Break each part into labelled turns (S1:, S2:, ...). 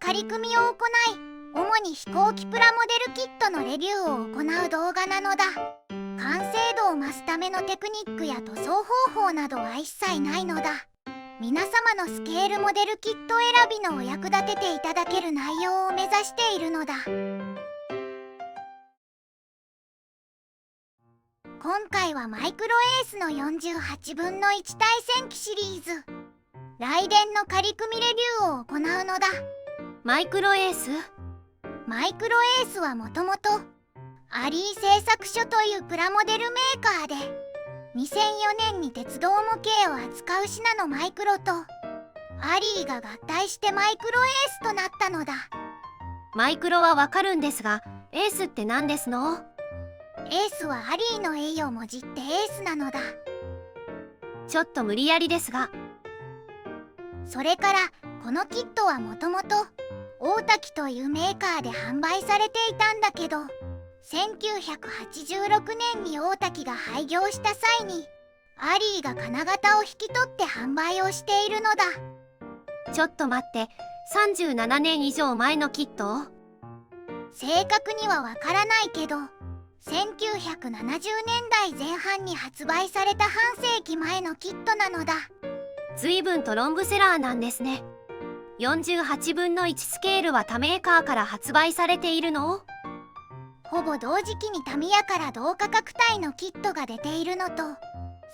S1: 仮組みを行い、主に飛行機プラモデルキットのレビューを行う動画なのだ。完成度を増すためのテクニックや塗装方法などは一切ないのだ。皆様のスケールモデルキット選びのお役立てていただける内容を目指しているのだ。今回はマイクロエースの48分の1対戦機シリーズ、雷電の仮組みレビューを行うのだ。
S2: マイクロエース
S1: はもともとアリー製作所というプラモデルメーカーで、2004年に鉄道模型を扱うシナのマイクロとアリーが合体してマイクロエースとなったのだ。
S2: マイクロはわかるんですが、エースって何ですの？
S1: エースはアリーの A をもじってエースなのだ。
S2: ちょっと無理やりですが。
S1: それからこのキットはもともと大滝というメーカーで販売されていたんだけど、1986年に大滝が廃業した際にアリーが金型を引き取って販売をしているのだ。
S2: ちょっと待って、37年以上前のキット？
S1: 正確にはわからないけど、1970年代前半に発売された半世紀前のキットなのだ。
S2: 随分とロングセラーなんですね。48分の1スケールは他メーカーから発売されているの？
S1: ほぼ同時期にタミヤから同価格帯のキットが出ているのと、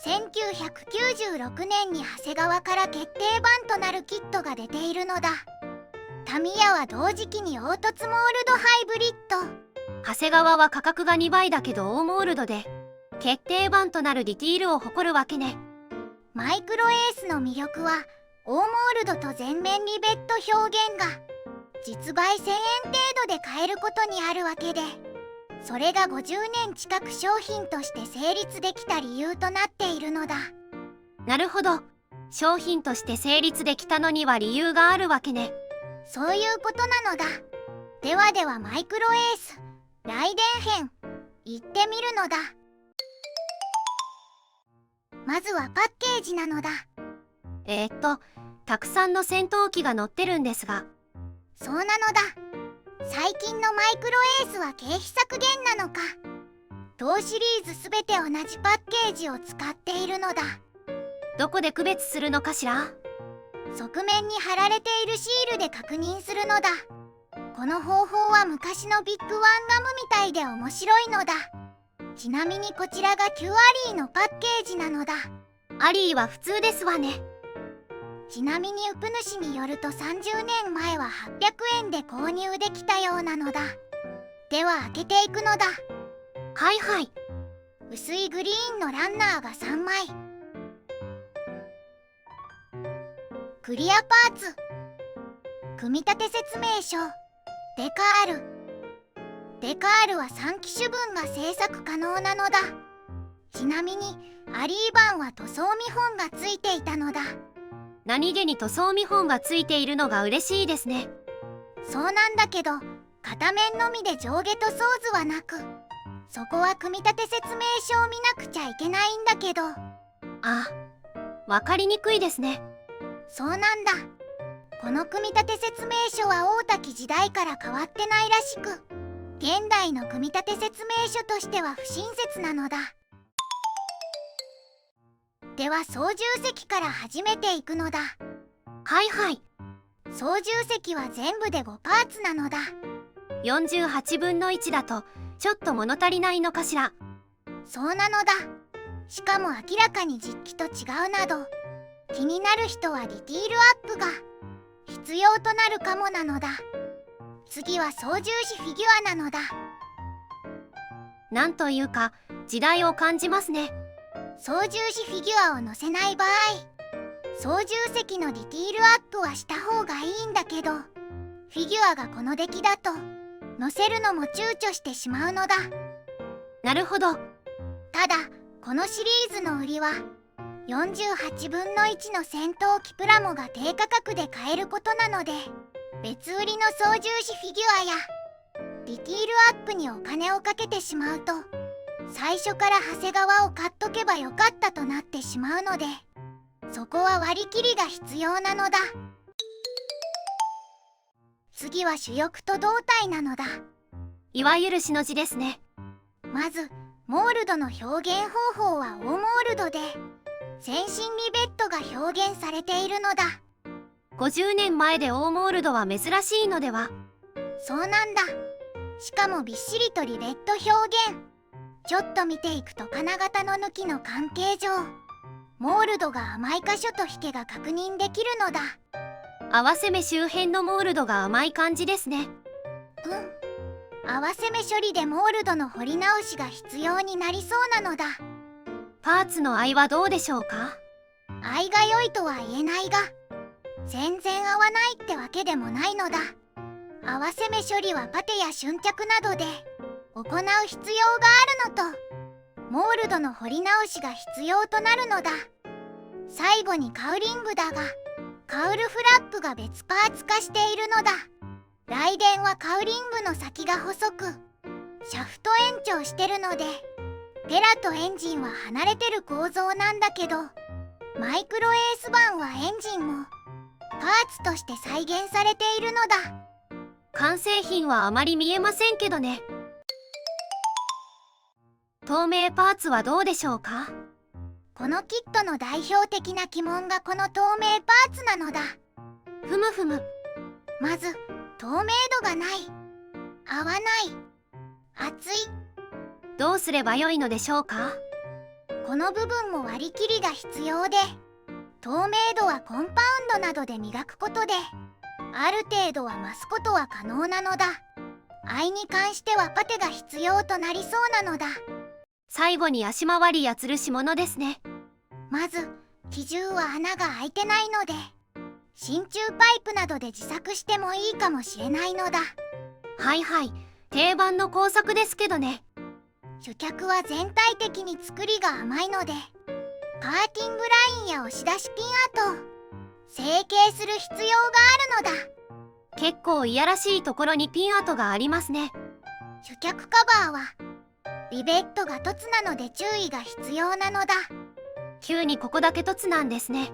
S1: 1996年に長谷川から決定版となるキットが出ているのだ。タミヤは同時期に凹凸モールドハイブリッド、
S2: 長谷川は価格が2倍だけどオーモールドで決定版となるディティールを誇るわけね。
S1: マイクロエースの魅力はオーモールドと全面リベット表現が実売1000円程度で買えることにあるわけで、それが50年近く商品として成立できた理由となっているのだ。
S2: なるほど、商品として成立できたのには理由があるわけね。
S1: そういうことなのだ。ではマイクロエース雷電編行ってみるのだ。まずはパッケージなのだ。
S2: たくさんの戦闘機が載ってるんですが。
S1: そうなのだ。最近のマイクロエースは経費削減なのか、同シリーズすべて同じパッケージを使っているのだ。
S2: どこで区別するのかしら？
S1: 側面に貼られているシールで確認するのだ。この方法は昔のビッグワンガムみたいで面白いのだ。ちなみにこちらが旧アリーのパッケージなのだ。
S2: アリーは普通ですわね。
S1: ちなみにウプ主によると30年前は800円で購入できたようなのだ。では開けていくのだ。
S2: はいはい。
S1: 薄いグリーンのランナーが3枚。クリアパーツ、組み立て説明書、デカール。デカールは3機種分が製作可能なのだ。ちなみにアリー版は塗装見本がついていたのだ。
S2: 何気に塗装見本がついているのが嬉しいですね。
S1: そうなんだけど、片面のみで上下塗装図はなく、そこは組み立て説明書を見なくちゃいけないんだけど。
S2: あ、わかりにくいですね。
S1: そうなんだ。この組み立て説明書は大滝時代から変わってないらしく、現代の組み立て説明書としては不親切なのだ。では操縦席から始めていくのだ。
S2: はいはい。
S1: 操縦席は全部で5パーツなのだ。
S2: 48分の1だとちょっと物足りないのかしら。
S1: そうなのだ。しかも明らかに実機と違うなど、気になる人はディティールアップが必要となるかもなのだ。次は操縦士フィギュアなのだ。
S2: なんというか時代を感じますね。
S1: 操縦士フィギュアを乗せない場合、操縦席のディティールアップはした方がいいんだけど、フィギュアがこの出来だと乗せるのも躊躇してしまうのだ。
S2: なるほど。
S1: ただこのシリーズの売りは48分の1の戦闘機プラモが低価格で買えることなので、別売りの操縦士フィギュアやディティールアップにお金をかけてしまうと、最初から長谷川を買っとけばよかったとなってしまうので、そこは割り切りが必要なのだ。次は主翼と胴体なのだ。
S2: いわゆるしの字ですね。
S1: まずモールドの表現方法はオーモールドで、全身リベットが表現されているのだ。
S2: 50年前でオーモールドは珍しいのでは。
S1: そうなんだ。しかもびっしりとリベット表現。ちょっと見ていくと金型の抜きの関係上、モールドが甘い箇所と引けが確認できるのだ。
S2: 合わせ目周辺のモールドが甘い感じですね。
S1: 合わせ目処理でモールドの彫り直しが必要になりそうなのだ。
S2: パーツの合いはどうでしょうか？
S1: 合いが良いとは言えないが、全然合わないってわけでもないのだ。合わせ目処理はパテや瞬着などで行う必要があるのと、モールドの彫り直しが必要となるのだ。最後にカウリングだが、カウルフラップが別パーツ化しているのだ。雷電はカウリングの先が細く、シャフト延長してるので、ペラとエンジンは離れてる構造なんだけど、マイクロエース板はエンジンもパーツとして再現されているのだ。
S2: 完成品はあまり見えませんけどね。透明パーツはどうでしょうか？
S1: このキットの代表的な鬼門がこの透明パーツなのだ。
S2: ふむふむ。
S1: まず透明度がない、合わない、熱い。
S2: どうすればよいのでしょうか？
S1: この部分も割り切りが必要で、透明度はコンパウンドなどで磨くことである程度は増すことは可能なのだ。合いに関してはパテが必要となりそうなのだ。
S2: 最後に足回りや吊るし物ですね。
S1: まず基準は穴が開いてないので、真鍮パイプなどで自作してもいいかもしれないのだ。
S2: はいはい、定番の工作ですけどね。
S1: 主脚は全体的に作りが甘いので、パーティングラインや押し出しピン跡成形する必要があるのだ。
S2: 結構いやらしいところにピン跡がありますね。
S1: 主脚カバーはリベットが凸なので注意が必要なのだ。
S2: 急にここだけ凸なんですね。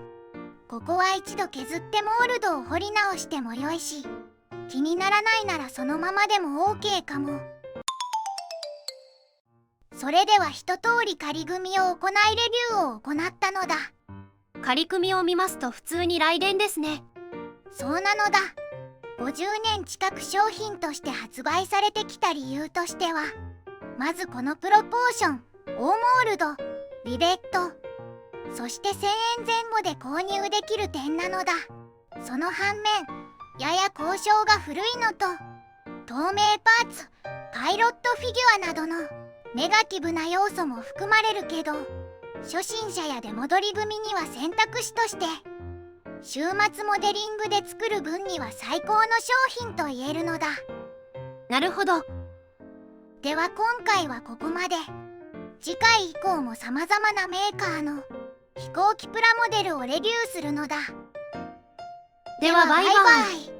S1: ここは一度削ってモールドを彫り直してもよいし、気にならないならそのままでも OK かも。それでは一通り仮組みを行いレビューを行ったのだ。
S2: 仮組みを見ますと普通に雷電ですね。
S1: そうなのだ。50年近く商品として発売されてきた理由としては、まずこのプロポーション、オーモールド、リベット、そして1000円前後で購入できる点なのだ。その反面、やや交渉が古いのと、透明パーツ、パイロットフィギュアなどのネガティブな要素も含まれるけど、初心者や出戻り組には選択肢として、週末モデリングで作る分には最高の商品と言えるのだ。
S2: なるほど。
S1: では今回はここまで。次回以降も様々なメーカーの飛行機プラモデルをレビューするのだ。
S2: ではバイバイ。